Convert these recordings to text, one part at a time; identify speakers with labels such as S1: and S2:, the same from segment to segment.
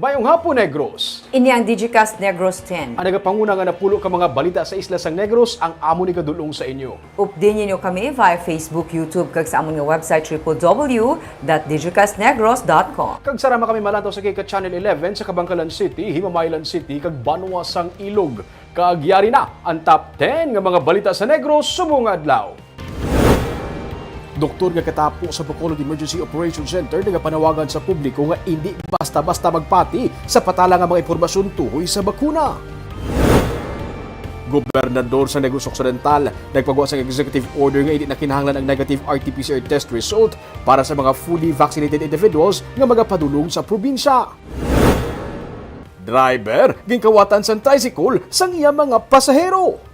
S1: Mayong hapon, Negros.
S2: Ini ang Digicast Negros X.
S1: Ang nagapanguna nga napulo ka mga balita sa isla sang Negros ang amo ni kadulong sa inyo.
S2: Update niyo kami via Facebook, YouTube, kag sa among nga website www.digicastnegros.com.
S1: Kag sarama kami malantaw sa kay Channel 11 sa Kabangkalan City, Himamaylan City, kag Banwa sang Ilog. Kagyari na ang top 10 nga mga balita sa Negros subong adlaw. Doktor nga katapo sa Bacolod Emergency Operations Center nagapanawagan sa publiko nga hindi basta-basta magpati sa patala nga mga impormasyon tuhoy sa bakuna. Gobernador sa Negros Occidental nagpagawa sa executive order nga hindi na kinahanglan ang negative RT-PCR test result para sa mga fully vaccinated individuals nga magapadulong sa probinsya. Driver ginkawatan sa tricycle sang iya mga pasahero.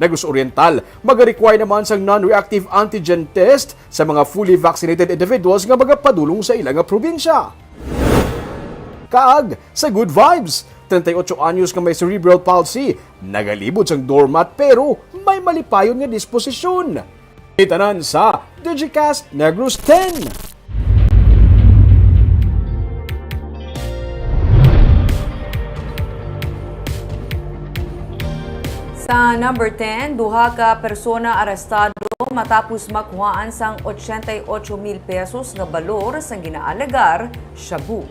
S1: Negros Oriental, mag-require naman sa non-reactive antigen test sa mga fully vaccinated individuals nga magapadulong sa ilang probinsya. Kaag, sa Good Vibes, 38 anyos nga may cerebral palsy, nagalibot sang doormat pero may malipayon nga disposisyon. Itanan sa Digicast Negros X.
S2: Sa number 10, duha ka persona arestado matapos makuhaan sang 88,000 pesos nga balor sang ginaalagar shabu.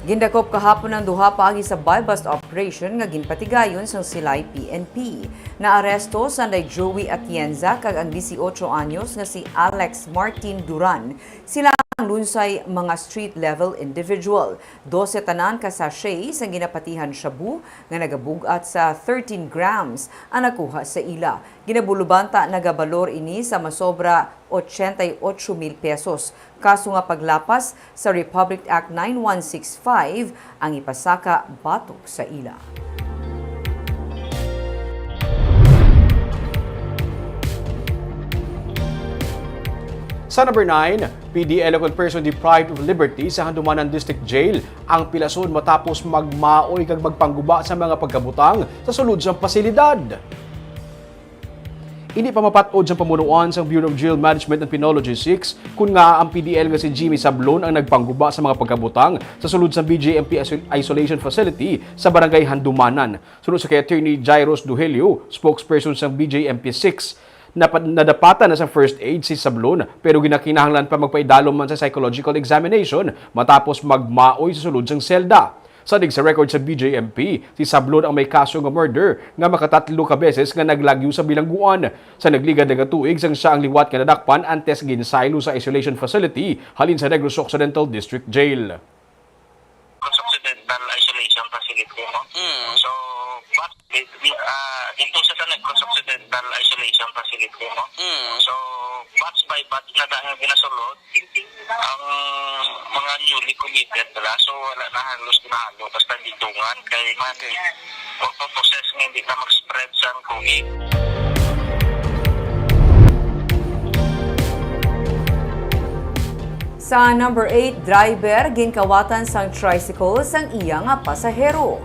S2: Gindakop kahapon ng duha paagi sa buy-bust operation nga ginpatigayon sang silay PNP. Naaresto sa Joey Atienza kag ang 18 anyos nga si Alex Martin Duran. Sila ang lunsay mga street-level individual. 12 tanan ka sachet sa ginapatihan shabu nga nagabugat sa 13 grams ang nakuha sa ila. Ginabulubanta nagabalor ini sa masobra 88,000 pesos. Kaso nga paglapas sa Republic Act 9165 ang ipasaka batok sa ila.
S1: Sa number 9, PD eloquent person deprived of liberty sa Handumanan District Jail ang pilason matapos magmaoy kag magpangguba sa mga pagkabutang sa sulod sa pasilidad. Hindi pa mapatod sa pamunuan sa Bureau of Jail Management and Penology 6 kung nga ang PDL nga si Jimmy Sablon ang nagpangguba sa mga pagkabutang sa sulod sa BJMP Isolation Facility sa Barangay Handumanan. Sulod sa kay Attorney Jairos Duhelio, spokesperson sa BJMP 6, nadapatan na sa first aid si Sablon pero ginakinahanglan pa magpaidalom man sa psychological examination matapos magmaoy sa sulod sang selda. Sadig sa record sa BJMP, si Sablon ang may kaso nga murder nga makatatlo ka beses nga naglagyo sa bilangguan. Sa nagligad nga tuig sang siya ang liwat nga nadakpan antes ginsaylo sa isolation facility halin sa Negros Occidental District Jail.
S3: Occidental Isolation Facility mo. So, dito sa Negros Occidental Isolation Facility mo. So, batch by batch na dahil ginasulod ang mga newly committed nila. So, wala na halos ginahalo. Basta didungan kay man for process nga hindi na mag-spread sa COVID.
S2: Sa number 8, driver ginkawatan sang tricycle sang iya nga pasahero.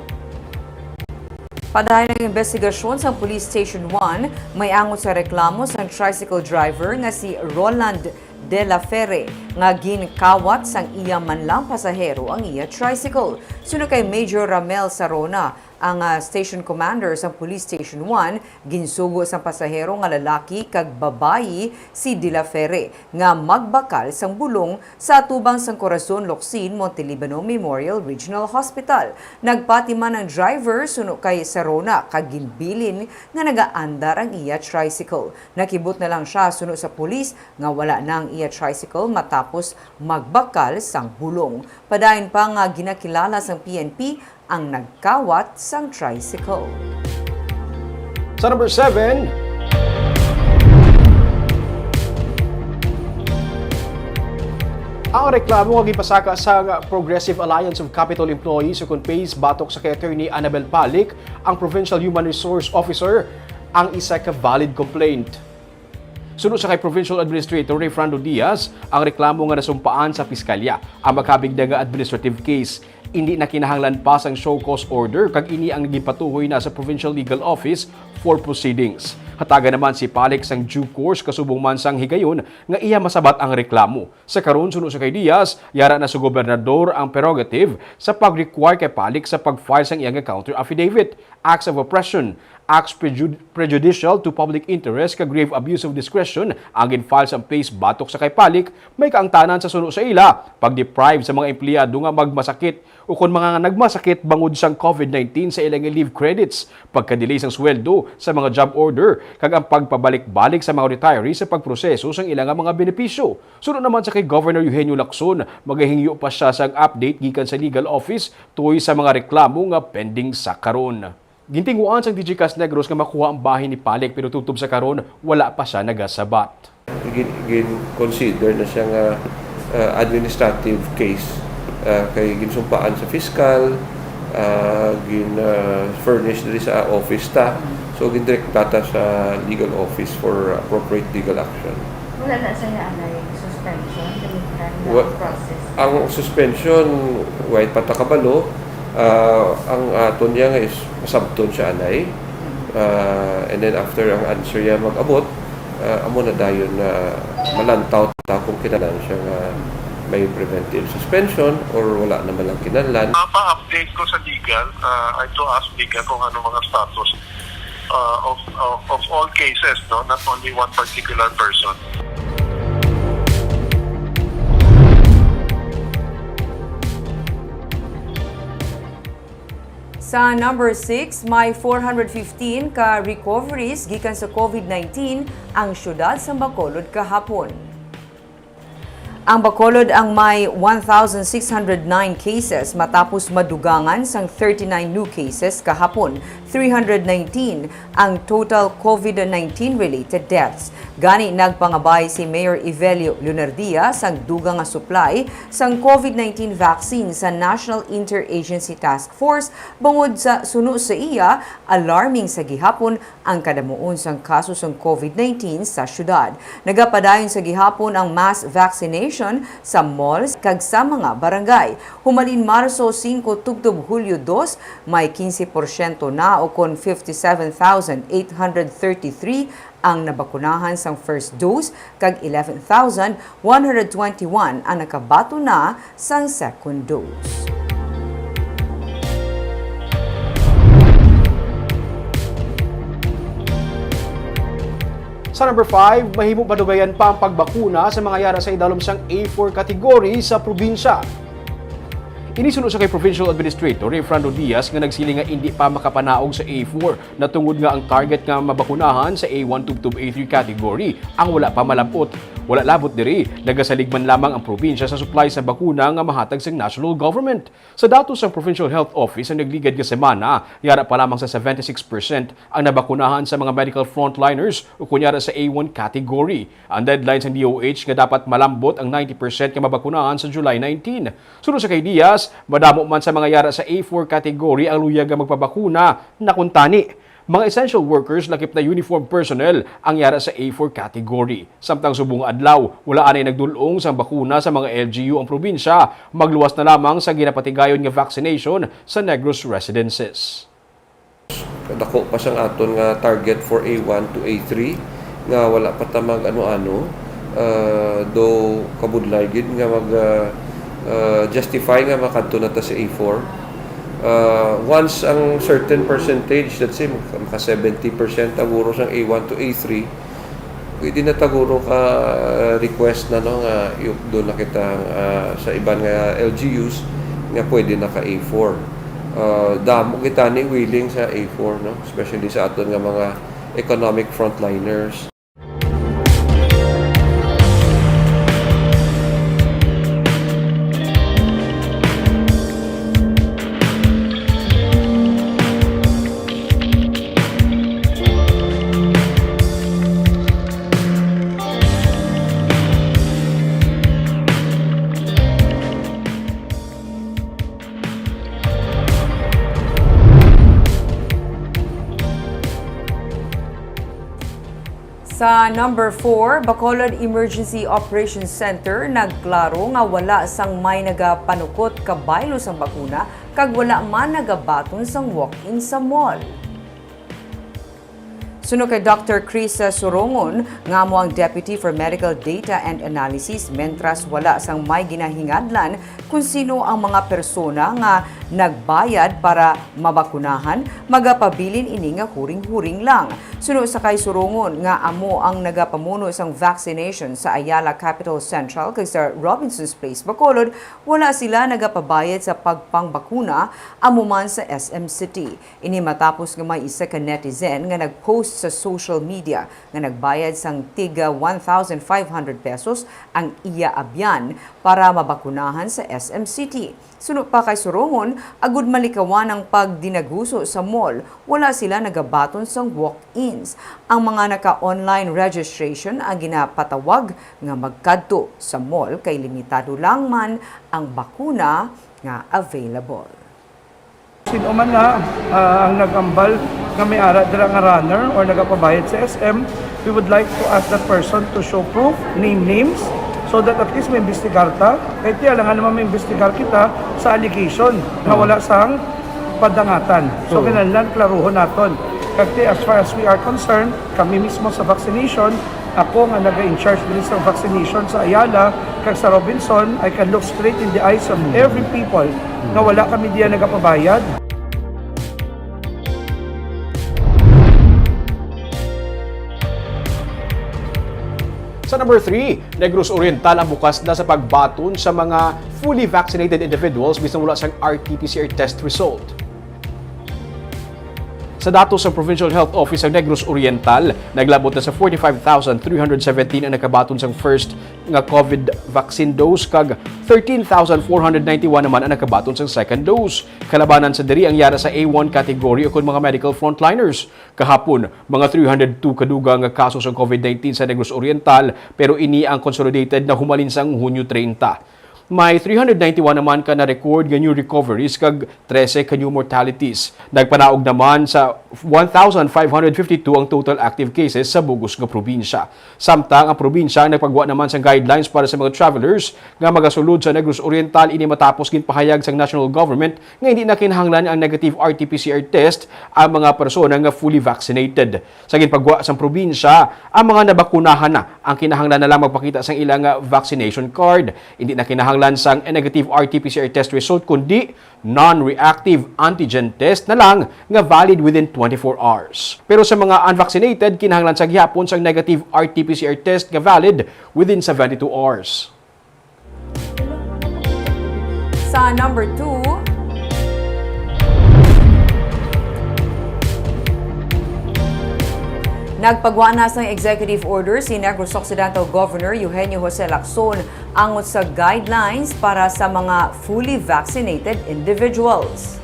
S2: Padayon ng investigasyon sa Police Station 1, may angot sa reklamo sa tricycle driver nga si Roland de la Ferre nga ginkawat sang iya man lang pasahero ang iya tricycle. Suno kay Major Ramel Sarona, ang station commander sa Police Station 1, ginsugo sa pasahero nga lalaki kag babayi si De La Ferre nga magbakal sang bulong sa atubang sang Corazon Locsin Montelibano Memorial Regional Hospital. Nagpati man ang driver suno kay Sarona kag ginbilin nga nagaandar ang iya tricycle. Nakibot na lang siya suno sa pulis nga wala na ang iya tricycle matapos magbakal sang bulong. Padayon pa nga ginakilala sang PNP ang nagkawat sang tricycle.
S1: Sa number 7, ang reklamo nga gipasaka sa Progressive Alliance of Capital Employees o CONPACE batok sa kay Attorney Annabel Palik, ang Provincial Human Resource Officer, ang isa ka valid complaint. Sunod sa kay Provincial Administrator Refrando Diaz, ang reklamo nga nasumpaan sa piskalya ang magkabigda nga administrative case. Hindi na kinahanglan pa ang show cause order kag ini ang gipatuhoy na sa Provincial Legal Office for proceedings. Hataga naman si Palik sang due course kasubong man sang higayon nga iya masabat ang reklamo. Sa karon sunod sa kay Diaz, yara na sa gobernador ang prerogative sa pag-require kay Palik sa pag-file sang iyang counter affidavit, acts of oppression, acts prejudicial to public interest kag grave abuse of discretion ang gin-file sa place batok sa kay Palik, may kaangtanan sa suno sa ila, pag-deprive sa mga empleyado nga magmasakit o kung mga nagmasakit bangod sang COVID-19 sa ilang leave credits, pagka-delay sang sweldo sa mga job order, kag ang pagpabalik-balik sa mga retirees sa pagproseso sang ilang mga benepisyo. Sunod naman sa kay Governor Eugenio Lacson, magahingyo pa siya sa update gikan sa legal office tuoy sa mga reklamo nga pending sa karon. Gintinguan sang Digicast Negros nga makuha ang bahin ni Palik pero tutob sa karon wala pa siya nagasabat.
S4: Consider na siyang administrative case kay ginsumpaan sa fiscal, furnish diri sa office ta. So gindirect data sa legal office for appropriate legal action.
S5: Wala na sa yung suspension, process.
S4: Ang suspension, white patakabalo, ang aton niya is masabton siya anay. And then after ang answer niya mag-abot, amo na dayon na malantaw ta kung kinalan siya nga may preventive suspension or wala na malang kinahanglan.
S6: Pa-update ko sa legal, I to ask legal kung ano mga status of all cases, no, not only one particular person.
S2: Sa number 6, may 415 ka recoveries gikan sa COVID-19 ang syudad sa Bacolod kahapon. Ang Bacolod ang may 1,609 cases matapos madugangan sang 39 new cases kahapon. 319 ang total COVID-19 related deaths. Gani nagpangabay si Mayor Evelio Lunardia sang dugang nga supply sang COVID-19 vaccine sa National Interagency Task Force bangod sa suno sa iya alarming sa gihapon ang kadamuon sang kaso sang COVID-19 sa syudad. Nagapadayon sa gihapon ang mass vaccination sa malls kag sa mga barangay. Humalin Marso 5 tugtub Hulyo 2, may 15% na o kon 57,833 ang nabakunahan sang first dose kag 11,121 ang nakabato na sang second dose.
S1: Sa number 5, mahimo padugayan pa ang pagbakuna sa mga yara sa idalom sang A4 category sa probinsya. Inisunod sa kay Provincial Administrator Refrando Diaz nga nagsiling nga hindi pa makapanaog sa A4 na tungod nga ang target nga mabakunahan sa A1 tubtub A3 category ang wala pa malabot. Wala labot diri, nagasaligman lamang ang probinsya sa supply sa bakuna nga mahatag sa national government. Sa datos sa Provincial Health Office ang nagligad nga semana, yara pa lamang sa 76% ang nabakunahan sa mga medical frontliners o kunyara sa A1 category. Ang deadline sa DOH nga dapat malambot ang 90% nga mabakunahan sa July 19. Sunod sa kay Diaz, madamo man sa mga yara sa A4 category ang luyag nga magpabakuna na kuntani. Mga essential workers lakip na uniform personnel ang yara sa A4 category. Samtang subong adlaw, wala anay nagdulong sa bakuna sa mga LGU ang probinsya, magluwas na lamang sa ginapatigayon nga vaccination sa Negros residences.
S4: Dako pa siyang aton nga target for A1 to A3 nga wala pa ta mag ano-ano do kabudlay gid nga mag justify nga makadto na ta sa A4. Once ang certain percentage, let's say maka 70% taguro sang A1 to A3, pwede na taguro ka request na no nga doon na kita sa iban nga LGUs nga pwede na ka A4. Damo kita ni willing sa A4, no, especially sa aton nga mga economic frontliners.
S2: Sa number 4, Bacolod Emergency Operations Center nagklaro nga wala sang may nagapanukot kabaylo sang bakuna kag wala man nagabaton sang walk-in sa mall. Suno kay Dr. Chris Sorongon, nga mo ang Deputy for Medical Data and Analysis, mentras wala sang may ginahingadlan kung sino ang mga persona nga nagbayad para mabakunahan, magapabilin ini nga huring-huring lang. Suno sa kay Sorongon, nga amo ang nagapamuno sang vaccination sa Ayala Capital Central kag sa Robinson's Place, Bacolod, wala sila nagapabayad sa pagpangbakuna amo man sa SM City. Ini matapos nga may isa ka netizen nga nagpost sa social media nga nagbayad sang tiga 1,500 pesos ang iya abyan para mabakunahan sa SM City. Sunod pa kay Sorongon, agud malikawan ang pagdinaguso sa mall, wala sila nagabaton sang walk-ins. Ang mga naka-online registration ang ginapatawag nga magkadto sa mall kay limitado lang man ang bakuna nga available.
S7: Sino man nga ang nagambal nga may ara dira nga runner or nagapabayad sa SM, we would like to ask that person to show proof, name names, so that at least may imbestigar ta. Kahit di alangan naman may imbestigar kita sa allegation na wala sang padangatan. So kinahanglan klaruhon naton. Kasi as far as we are concerned, kami mismo sa vaccination, ako nga naga-in-charge din sa vaccination sa Ayala, kag sa Robinson, I can look straight in the eyes of every people na wala kami diyan nagapabayad.
S1: Sa number 3, Negros Oriental ang bukas na sa pagbaton sa mga fully vaccinated individuals bisan wala sang RT-PCR test result. Sa datos ng Provincial Health Office ng Negros Oriental, naglabot na sa 45,317 ang nakabaton sang first nga COVID vaccine dose kag 13,491 naman ang nakabaton sang second dose. Kalabanan sa diri ang yara sa A1 category o kun mga medical frontliners. Kahapon, mga 302 kadugang nga kaso sa COVID-19 sa Negros Oriental pero ini ang consolidated na humalin sang Hunyo 30. May 391 naman ka na-record nga new recoveries kag 13 ka new mortalities. Nagpanaog naman sa 1,552 ang total active cases sa bugos nga probinsya. Samtang ang probinsya nagpagwa naman sa guidelines para sa mga travelers nga magasulod sa Negros Oriental ini matapos ginpahayag sa national government nga hindi na kinahanglan ang negative RT-PCR test ang mga persona nga fully vaccinated. Sa ginpagwa sa probinsya, ang mga nabakunahan na ang kinahanglan na lang magpakita sa ilang vaccination card. Hindi na kinahanglan sang negative RT-PCR test result kundi non-reactive antigen test na lang nga valid within 24 hours. Pero sa mga unvaccinated, kinahanglan sa gihapon sang negative RT-PCR test nga valid within 72 hours.
S2: Sa number 2, nagpagwa na sa executive order si Negros Occidental Governor Eugenio Jose Lacson angot sa guidelines para sa mga fully vaccinated individuals.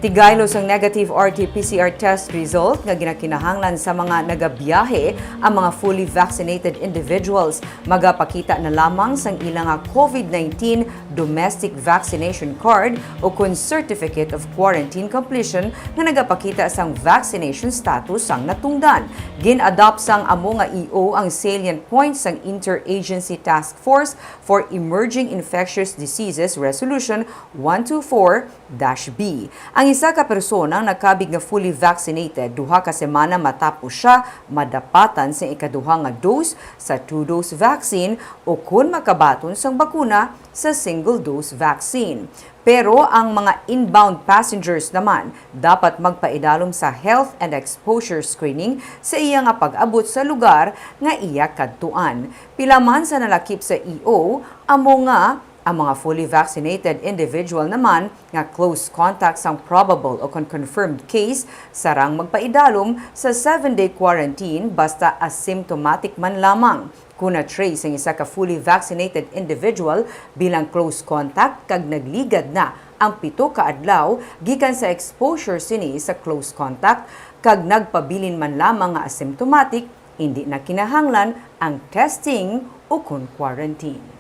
S2: Tigaylo sang negative RT-PCR test result nga ginakinahanglan sa mga nagabiyahe ang mga fully vaccinated individuals. Magapakita na lamang sang ilang COVID-19 domestic vaccination card o kun certificate of quarantine completion nga nagapakita sang vaccination status sang natungdan. Gin-adopt sang amo nga EO ang salient points sang Interagency Task Force for Emerging Infectious Diseases Resolution 124-B. Ang isa ka persona nakabig nga fully vaccinated duha ka semana matapos siya madapatan sa ikaduha nga dose sa 2-dose vaccine o kun makabaton sang bakuna sa single-dose vaccine. Pero ang mga inbound passengers naman dapat magpaidalom sa health and exposure screening sa iya nga pag-abot sa lugar nga iya kadtuan. Pila man sa nalakip sa EO, amo nga ang mga fully vaccinated individual naman nga close contacts ang probable o confirmed case sarang magpaidalom sa 7-day quarantine basta asymptomatic man lamang. Kung na-trace ang isa ka fully vaccinated individual bilang close contact kag nagligad na ang 7 ka adlaw gikan sa exposure sini sa close contact kag nagpabilin man lamang nga asymptomatic, hindi na kinahanglan ang testing o kun quarantine.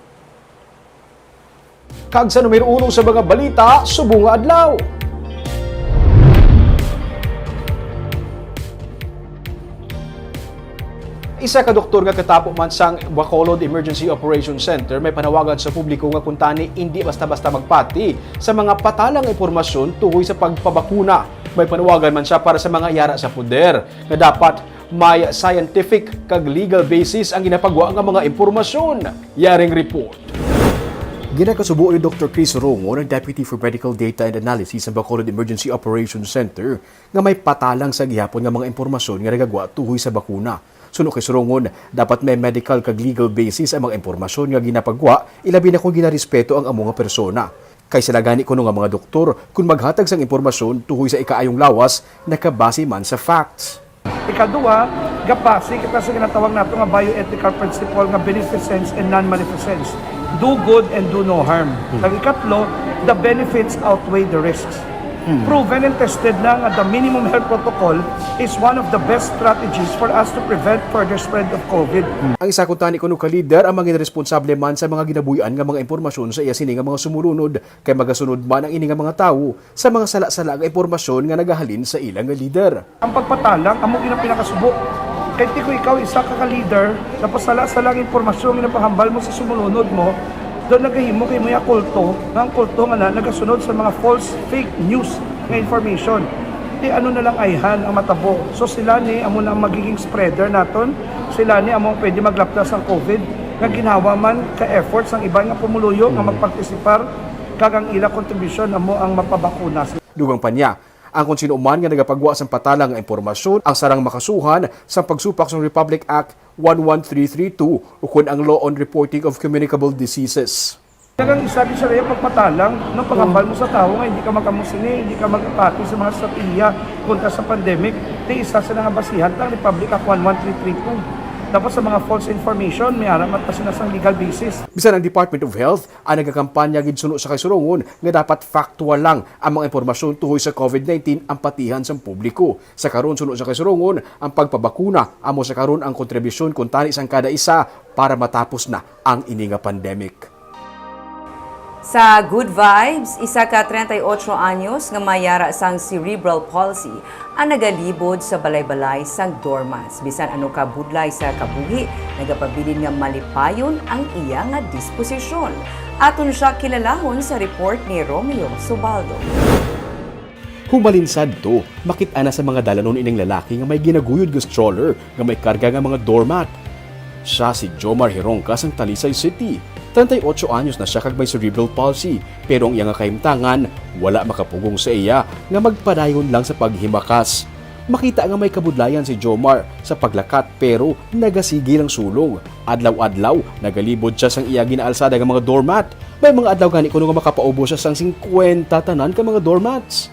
S1: Kag sa numero 1 sa mga balita, subong nga adlaw. Isa ka doktor nga katapo man sang Bacolod Emergency Operations Center may panawagan sa publiko nga kung tani hindi basta-basta magpati sa mga patalang impormasyon tuhoy sa pagpabakuna. May panawagan man siya para sa mga yara sa puder nga dapat may scientific kag legal basis ang ginapagwa nga mga impormasyon. Yaring report. Ginakasubo ni Dr. Chris Rongo ng Deputy for Medical Data and Analysis sa Bacolod Emergency Operations Center nga may patalang sa gihapon nga mga impormasyon nga nagagwa tuhoy sa bakuna. Suno kay Surongon, dapat may medical kag legal basis ang mga impormasyon nga ginapagwa, ilabi na kung ginarespeto ang among nga persona. Kay sila gani kuno nga mga doktor kung maghatag sang impormasyon tuhoy sa ikaayong lawas nakabase man sa facts.
S7: Ikaduha, gapasi kita sa ginatawag nato nga bioethical principle nga beneficence and non-maleficence. Do good and do no harm. Ang ikatlo, the benefits outweigh the risks. Proven and tested na nga the minimum health protocol is one of the best strategies for us to prevent further spread of COVID.
S1: Ang isa kung tani kuno ka leader ang mga responsable man sa mga ginabuyan nga mga impormasyon sa iya sini nga mga sumulunod kay magasunod man ang ini nga mga tawo sa mga sala-sala nga impormasyon nga nagahalin sa ilang nga leader.
S7: Ang pagpatalang amo ginang pinakasubo. Kay ti ko ikaw isa ka leader, tapos sala-sala ang impormasyon nga napahambal mo sa sumulunod mo, doon nagahimo kay mga kulto, ang kulto nga nagasunod sa mga false fake news nga information. Di ano na lang ayhan ang matabo. So sila ni amo na ang magiging spreader naton, sila ni amo pwede maglapdas ang COVID nga ginawa man ka efforts ang iba nga pumuluyo nga magpartisipar kagang ila contribution amo ang mapabakuna.
S1: Dugang pa niya, ang kung sino man nga nagapagwa sa patalang nga impormasyon ang sarang makasuhan sa pagsupak sa Republic Act 11332 ukon ang Law on Reporting of Communicable Diseases.
S7: Nagang isabi sa rin pagpatalang, nung pagkambal mo sa tao nga, hindi ka magamusini, hindi ka magpati sa mga strategiya kontra sa pandemic, di isa sa nangabasihan ng Republic Act 11332. Tapos sa mga false information, may aramat pa sinasang legal basis.
S1: Bisan ang Department of Health ang nagakampanya gid suno sa kasurongon nga dapat factual lang ang mga impormasyon tuhoy sa COVID-19 ang patihan sa publiko. Sa karon suno sa kasurongon, ang pagpabakuna amo sa karon ang kontribusyon kung tani sang kada isa para matapos na ang ini nga pandemic.
S2: Sa Good Vibes, isa ka 38 anyos nga mayara sang cerebral palsy ang nagalibod sa balay-balay sang dormants. Bisan ano ka budlay sa kabuhi, nagapabilin nga malipayon ang iya nga disposisyon. Aton siya kilalahon sa report ni Romeo Subaldo.
S1: Humalinsad to, makita na sa mga dalanon ining lalaki nga may ginaguyod nga stroller nga may karga nga mga doormat. Siya si Jomar Hirongka sang Talisay City. 38 anyos na siya kag may cerebral palsy, pero ang iya nga kahimtangan wala makapugong sa iya nga magpadayon lang sa paghimakas. Makita nga may kabudlayan si Jomar sa paglakat pero nagasigil ang sulong. Adlaw-adlaw nagalibod siya sang iya ginaalsada nga mga doormat. May mga adlaw gani kuno nga makapaubo siya sang 50 tanan ka mga doormats.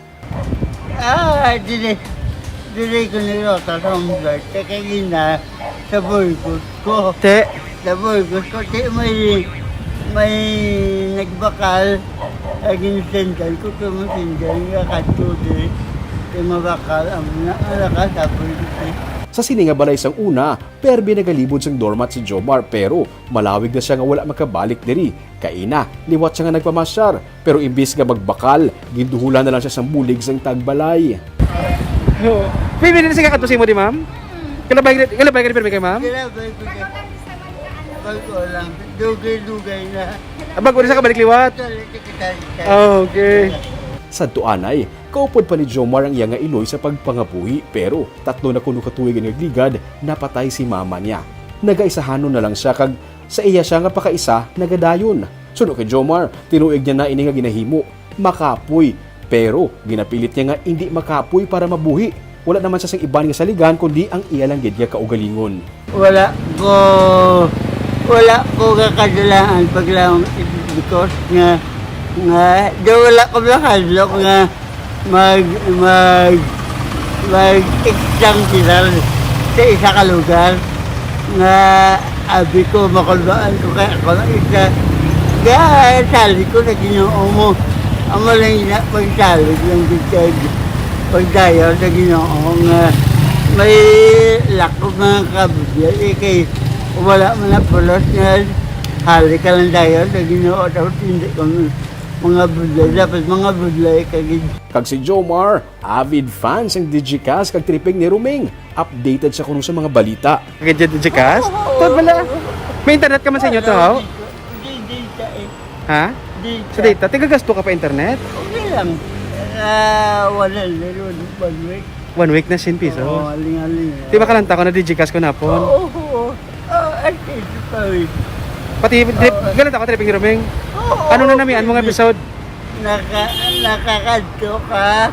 S8: Dili ko nila tatambay. Teka gina sa boycott ko. Sa boycott ko, may nagbakal aging sendal ko kumusindal nga katudi kay mabakal ang nalakas sa boycott.
S1: Sa sini nga balay sang una, perbi nagalibod sang doormat si Jomar pero malawig na siya nga wala makabalik diri. Kaina, liwat siya nga nagpamasyar pero imbis nga magbakal, ginduhulan na lang siya sang bulig sang tagbalay.
S7: Pwede na siya katusin mo di ma'am? Kalabay ka di kay ma'am?
S8: Kilabay ko ka. Bago lang, dugay-dugay na.
S7: Abag ko na sa kabalik liwat? Okay.
S1: Sa tuanay, kaupod pa ni Jomar ang iya nga iloy sa pagpangabuhi pero 3 na kuno katuig nga nagligad, napatay si mama niya. Nagaisahanon na lang siya kag sa iya siya nga pakaisa nagadayon. Suno kay Jomar, tinuig niya na ini nga ginahimo, makapoy. Pero ginapilit niya nga hindi makapoy para mabuhi. Wala naman siya sang iban nga saligan kundi ang iya lang gid nga kaugalingon.
S8: Wala ko kakadalaan paglang because nga wala ko makadlok nga mag-exam sila sa isa ka lugar nga abi ko makulbaan ko kaya ako na isa kaya sali ko na Ginoo mo amo lang na pagsalig lang bitag pagdayo sa Ginoo nga may lakog mga kabudya kay wala man na pulos nga hali ka lang dayo sa Ginoo tapos hindi ko mga budlay, dapat mga budlay kagid.
S1: Kag si Jomar, avid fans ang Digicast kag triping ni Ruming. Updated sa kuno sa mga balita.
S9: Kag Digicast? Tod wala. May internet ka man sa inyo to, ha?
S8: Di data eh.
S9: Ha?
S8: Data.
S9: Sa data, tigagasto ka pa internet?
S8: Okay lang. Wala lalo, 1 week.
S9: 1 week na 100 pesos.
S8: Oo, aling-aling.
S9: Di ba kalanta ko na Digicast ko na po?
S8: Oo. At ito pa rin.
S9: Pati, kalanta ko triping ni Ruming. Ano na namian mong episode?
S8: Nakakadto ka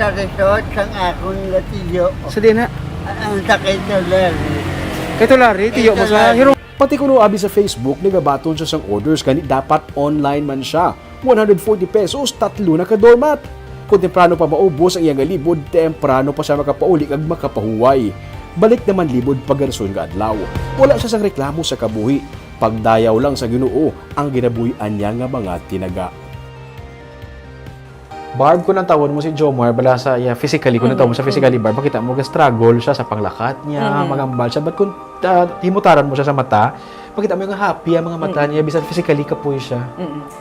S8: sa resort sang akong latiyo.
S9: Sa di na.
S8: Ang sakit na lang.
S9: Kay Tulari, tiyo mo sa hero.
S1: Pati kuno abi sa Facebook, nagabaton siya sang orders kani dapat online man siya. 140 pesos, 3 na ka doormat. Kung temprano pa maubos ang iyang libod, temprano pa siya makapauli kag makapahuway. Balik naman libod paggarson nga adlaw. Wala siya sang reklamo sa kabuhi. Pagdayaw lang sa Ginoo ang ginabuhian niya nga mga tinaga. Barb, kung tawon mo si Jomar, bala sa physically, kung tawon mo sa physically, Barb, makita mo struggle siya sa panglakat niya, magambal siya. But kung himutaran mo siya sa mata, makita mo yung happy ang mga mata niya, bisan physically kapoy siya.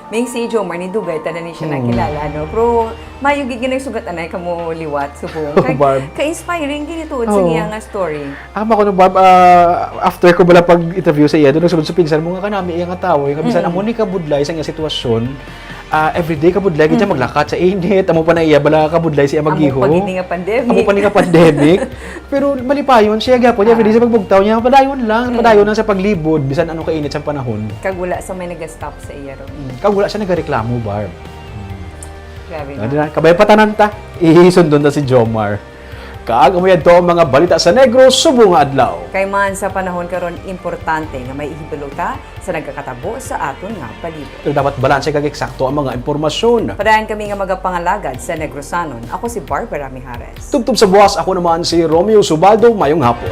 S2: May si Jomar ni Dugay, tanan ni siya nakilala, no? Pero mayugid ginay sugat anay kamo liwat, subong.
S1: Barb.
S2: Ka-inspiring ginituod sa iya nga story.
S1: Ako no, Barb, after ko bala pag-interview sa iya, doon nagsulod sa pinsan mo nga kanami iya nga tao, yung bisan amo ni kabudlay sa iya sitwasyon, everyday kabudlay kita maglakat sa init, amo pa na iya bala kabudlay siya maggiho.
S2: Amo pagini nga pandemic.
S1: Amo pa ni nga pandemic. Pero malipayon siya gyapon everyday sa pagbugtaw niya, padayon lang sa paglibod bisan ano kainit sa panahon.
S2: Kagula sa may nag-stop sa iya ron.
S1: Kag wala siya nagareklamo, Barb.
S2: Grabe
S1: Ano
S2: na.
S1: na, kabay patanan ta. Ihisundon na si Jomar. Kaag amoy adto ang mga balita sa Negros subong nga adlaw.
S2: Kay man sa panahon karon importante nga may ihibalota sa nagkakatabo sa aton nga palibot.
S1: Pero dapat balanse kag eksakto ang mga impormasyon.
S2: Padayon kami nga magapangalagad sa Negrosanon. Ako si Barbara Mijares.
S1: Tugtog sa buwas, ako naman si Romeo Subaldo. Mayong hapon.